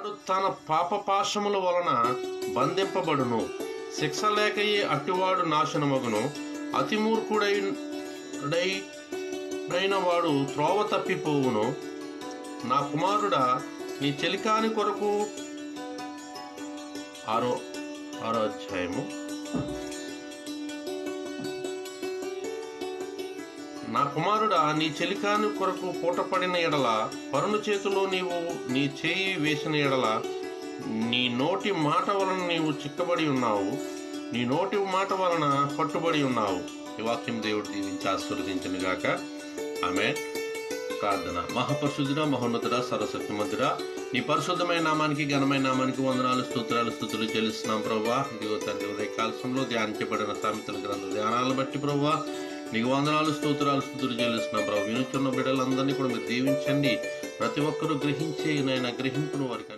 వాడు తన పాపపాశముల వలన బంధింపబడును, శిక్ష లేకయే అట్టివాడు నాశనమగును. అతిమూర్ఖుడైన వాడు త్రోవ తప్పిపోవును. నా కుమారుడా, నీ చెలికాని కొరకు 6వ అధ్యాయము. నా కుమారుడా, నీ చెలికాని కొరకు పూటపడిన ఎడల, పరుని చేతిలో నీవు నీ చేయి వేసిన ఎడల, నీ నోటి మాట వలన నీవు చిక్కబడి ఉన్నావు, నీ నోటి మాట వలన పట్టుబడి ఉన్నావు. ఈ వాక్యం దేవుడు దీవించి ఆశీర్వదించును గాక. ఆమేన్. ప్రార్థన. మహాపరిశుద్ధుడా, మహోన్నతుడా, సర్వశక్తిమంతుడా, నీ పరిశుద్ధమైన నామానికి, ఘనమైన నామానికి వందనాలు, స్తుతులు చెల్లిస్తున్నాం ప్రభువా. ఇదిగో తండ్రి, ఉదయ కాలశంలో ధ్యానించబడిన సామెతల గ్రంథ ధ్యానాలను బట్టి ప్రభువా నీకు వందనాలు, స్తుతులు చెల్లిస్తున్నాం ప్రభు. వినుచున్న బిడ్డలందరినీ కూడా మీరు దీవించండి. ప్రతి ఒక్కరూ గ్రహించే నాయన గ్రహింపును వారికి